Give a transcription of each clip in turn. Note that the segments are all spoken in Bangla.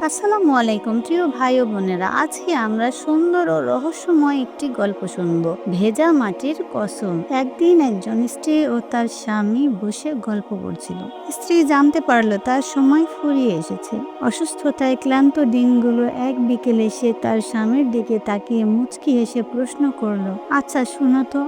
আসসালামু আলাইকুম প্রিয় ভাই ও বোনেরা, আজকে আমরা সুন্দর ও রহস্যময় একটি গল্প শুনব। ভেজা মাটির কসম। একদিন একজন স্ত্রী ও তার স্বামী বসে গল্প করছিল। স্ত্রী জানতে পারলো তার সময় ফুরিয়ে এসেছে। অসুস্থতায় ক্লান্ত দিনগুলো এক বিকেলে সে তার স্বামীর দিকে তাকিয়ে মুচকি হেসে প্রশ্ন করলো, আচ্ছা শুনো তো,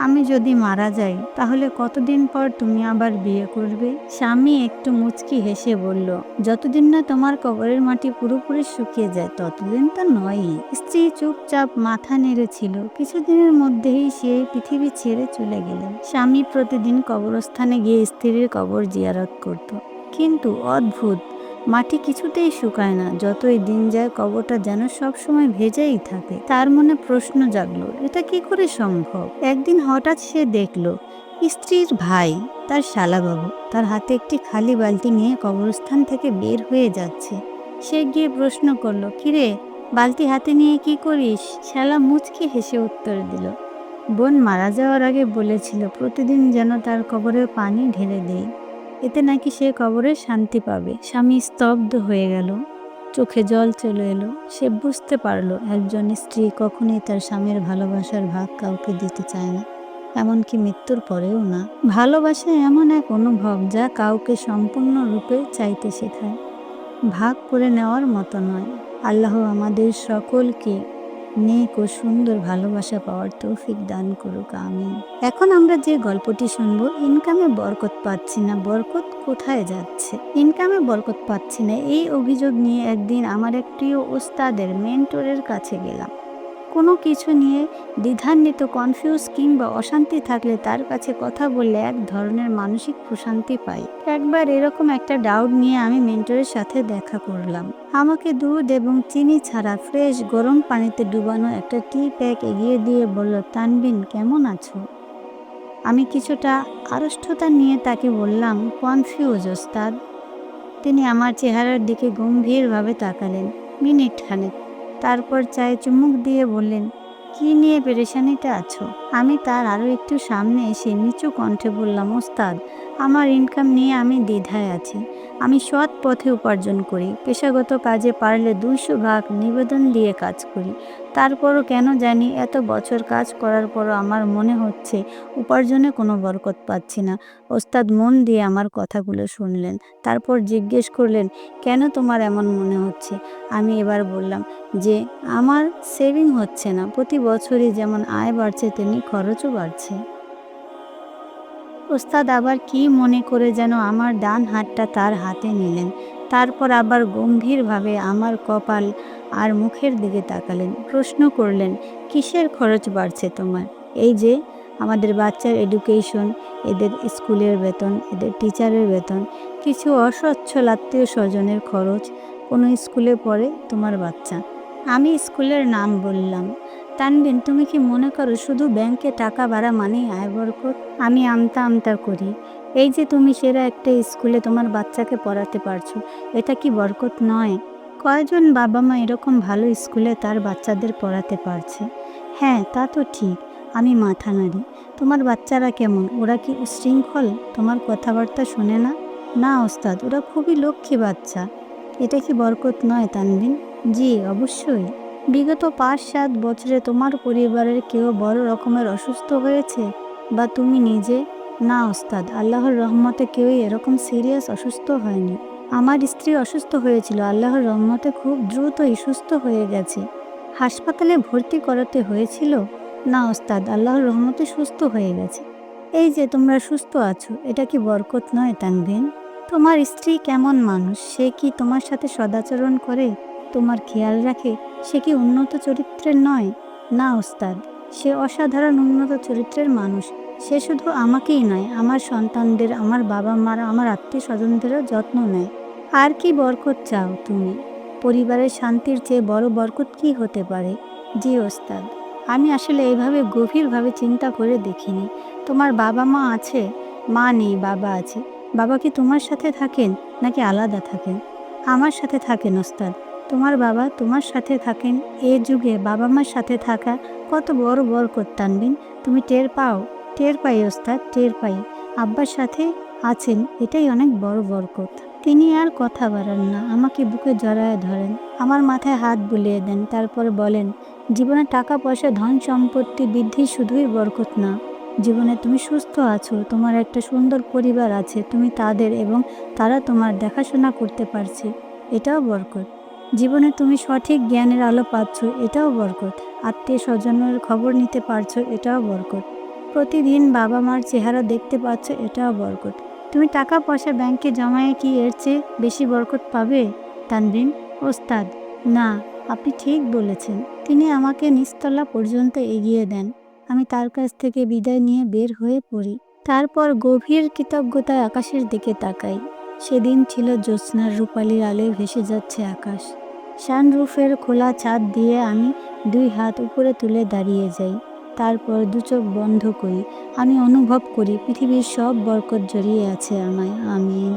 আমি যদি মারা যাই তাহলে কতদিন পর তুমি আবার বিয়ে করবে? স্বামী একটু মুচকি হেসে বলল, যতদিন না তোমার কবরের মাটি পুরোপুরি শুকিয়ে যায় ততদিন তো নয়ই। স্ত্রী চুপচাপ মাথা নেড়েছিল। কিছুদিনের মধ্যেই সে পৃথিবী ছেড়ে চলে গেলেন। স্বামী প্রতিদিন কবরস্থানে গিয়ে স্ত্রীর কবর জিয়ারত করত, কিন্তু অদ্ভুত, মাটি কিছুতেই শুকায় না। যতই দিন যায় কবরটা যেন সবসময় ভেজেই থাকে। তার মনে প্রশ্ন জাগলো, এটা কি করে সম্ভব? একদিন হঠাৎ সে দেখলো স্ত্রীর ভাই, তার শালাবাবু, তার হাতে একটি খালি বালতি নিয়ে কবরস্থান থেকে বের হয়ে যাচ্ছে। সে গিয়ে প্রশ্ন করলো, কিরে, বালতি হাতে নিয়ে কি করিস? শালা মুচকি হেসে উত্তর দিল, বোন মারা যাওয়ার আগে বলেছিল প্রতিদিন যেন তার কবরে পানি ঢেলে দেই, এতে নাকি সে কবরে শান্তি পাবে। স্বামী স্তব্ধ হয়ে গেল, চোখে জল চলে এলো। সে বুঝতে পারলো একজন স্ত্রী কখনোই তার স্বামীর ভালোবাসার ভাগ কাউকে দিতে চায় না, এমনকি মৃত্যুর পরেও না। ভালোবাসা এমন এক অনুভব যা কাউকে সম্পূর্ণরূপে চাইতে শেখায়, ভাগ করে নেওয়ার মতো নয়। আল্লাহ আমাদের সকলকে নেক ও সুন্দর ভালোবাসা পাওয়ার তৌফিক দান করুক, আমিন। এখন আমরা যে গল্পটি শুনবো, ইনকামে বরকত পাচ্ছি না, বরকত কোথায় যাচ্ছে? ইনকামে বরকত পাচ্ছি না, এই অভিযোগ নিয়ে একদিন আমার এক প্রিয় ওস্তাদের মেন্টরের কাছে গেলাম। কোনো কিছু নিয়ে দ্বিধান্বিত, কনফিউজ কিংবা অশান্তি থাকলে তার কাছে কথা বললে এক ধরনের মানসিক প্রশান্তি পাই। একবার এরকম একটা ডাউট নিয়ে আমি মেন্টরের সাথে দেখা করলাম। আমাকে দুধ এবং চিনি ছাড়া ফ্রেশ গরম পানিতে ডুবানো একটা টি প্যাক এগিয়ে দিয়ে বলল, তানবিন কেমন আছো? আমি কিছুটা আড়ষ্টতা নিয়ে তাকে বললাম, কনফিউজ ওস্তাদ। তিনি আমার চেহারার দিকে গম্ভীরভাবে তাকালেন মিনিট খানেক, তারপর চায়ে চুমুক দিয়ে বললেন, কি নিয়ে পেরেশানিতে আছো? আমি তার আরও একটু সামনে এসে নিচু কণ্ঠে বললাম, ওস্তাদ, আমার ইনকাম নিয়ে আমি দ্বিধায় আছি। আমি সৎ পথে উপার্জন করি, পেশাগত কাজে পারলে 200 ভাগ নিবেদন দিয়ে কাজ করি। তারপরও কেন জানি এত বছর কাজ করার পরও আমার মনে হচ্ছে উপার্জনে কোনো বরকত পাচ্ছি না। ওস্তাদ মন দিয়ে আমার কথাগুলো শুনলেন, তারপর জিজ্ঞেস করলেন, কেন তোমার এমন মনে হচ্ছে? আমি এবার বললাম যে আমার সেভিং হচ্ছে না, প্রতি বছরই যেমন আয় বাড়ছে তেমনি খরচও বাড়ছে। ওস্তাদ আবার কি মনে করে যেন আমার ডান হাতটা তার হাতে নিলেন, তারপর আবার গম্ভীরভাবে আমার কপাল আর মুখের দিকে তাকালেন, প্রশ্ন করলেন, কিসের খরচ বাড়ছে তোমার? এই যে আমাদের বাচ্চার এডুকেশন, এদের স্কুলের বেতন, এদের টিচারের বেতন, কিছু অসচ্ছল আত্মীয় স্বজনের খরচ। কোনো স্কুলে পড়ে তোমার বাচ্চা? আমি স্কুলের নাম বললাম। তানবিন, তুমি কি মনে করো শুধু ব্যাংকে টাকা বাড়া মানেই আয় বরকত? আমি আমতা আমতা করি, এই যে তুমি সেরা একটা স্কুলে তোমার বাচ্চাকে পড়াতে পারছো, এটা কি বরকত নয়? কয়জন বাবা মা এরকম ভালো স্কুলে তার বাচ্চাদের পড়াতে পারছে? হ্যাঁ, তা তো ঠিক। আমি মাথা নাড়ি। তোমার বাচ্চারা কেমন? ওরা কি উচ্ছৃঙ্খল? তোমার কথাবার্তা শোনে না? না ওস্তাদ, ওরা খুবই লক্ষ্মী বাচ্চা। এটা কি বরকত নয় তানবিন? জি অবশ্যই। বিগত 5-7 বছরে তোমার পরিবারের কেউ বড় রকমের অসুস্থ হয়েছে, বা তুমি নিজে? না ওস্তাদ, আল্লাহর রহমতে কেউই এরকম সিরিয়াস অসুস্থ হয়নি। আমার স্ত্রী অসুস্থ হয়েছিল, আল্লাহর রহমতে খুব দ্রুতই সুস্থ হয়ে গেছে। হাসপাতালে ভর্তি করাতে হয়েছিল? না ওস্তাদ, আল্লাহর রহমতে সুস্থ হয়ে গেছে। এই যে তোমরা সুস্থ আছো, এটা কি বরকত নয় তানভীর? তোমার স্ত্রী কেমন মানুষ? সে কি তোমার সাথে সদাচরণ করে, তোমার খেয়াল রাখে? সে কি উন্নত চরিত্রের নয়? না ওস্তাদ, সে অসাধারণ উন্নত চরিত্রের মানুষ। সে শুধু আমাকেই নয়, আমার সন্তানদের, আমার বাবা মার, আমার আত্মীয় স্বজনদেরও যত্ন নেয়। আর কি বরকত চাও তুমি? পরিবারের শান্তির চেয়ে বড় বরকত কি হতে পারে? জি ওস্তাদ, আমি আসলে এইভাবে গভীরভাবে চিন্তা করে দেখিনি। তোমার বাবা মা আছে? মা নেই, বাবা আছে। বাবা কি তোমার সাথে থাকেন নাকি আলাদা থাকেন? আমার সাথে থাকেন ওস্তাদ। তোমার বাবা তোমার সাথে থাকেন, এ যুগে বাবা মার সাথে থাকা কত বড় বরকত তানবিন, তুমি টের পাও? টের পাই ওস্তাদ, টের পাই। আব্বার সাথে আছেন, এটাই অনেক বড় বরকত। তিনি আর কথা বাড়ান না, আমাকে বুকে জড়ায় ধরেন, আমার মাথায় হাত বুলিয়ে দেন, তারপর বলেন, জীবনে টাকা পয়সা ধন সম্পত্তি বৃদ্ধি শুধুই বরকত না, জীবনে তুমি সুস্থ আছো, তোমার একটা সুন্দর পরিবার আছে, তুমি তাদের এবং তারা তোমার দেখাশোনা করতে পারছে, এটাও বরকত। জীবনে তুমি সঠিক জ্ঞানের আলো পাচ্ছ, এটাও বরকত। আত্মীয় স্বজনের খবর নিতে পারছো, এটাও বরকত। প্রতিদিন বাবা মার চেহারা দেখতে পাচ্ছ, এটাও বরকত। তুমি টাকা পয়সা ব্যাংকে জমায়ে কি এর চেয়ে বেশি বরকত পাবে? তানভীর: ওস্তাদ, না, আপনি ঠিক বলেছেন। তিনি আমাকে নিচতলা পর্যন্ত এগিয়ে দেন। আমি তার কাছ থেকে বিদায় নিয়ে বের হয়ে পড়ি। তারপর গভীর কৃতজ্ঞতায় আকাশের দিকে তাকাই। সেদিন ছিল জ্যোৎস্নার রূপালি আলোয় ভেসে যাচ্ছে আকাশ। সানরুফের খোলা ছাদ দিয়ে আমি 2 হাত উপরে তুলে দাঁড়িয়ে যাই। তারপর 2 চোখ বন্ধ করি। আমি অনুভব করি পৃথিবীর সব বরকত জড়িয়ে আছে আমায়। আমিন।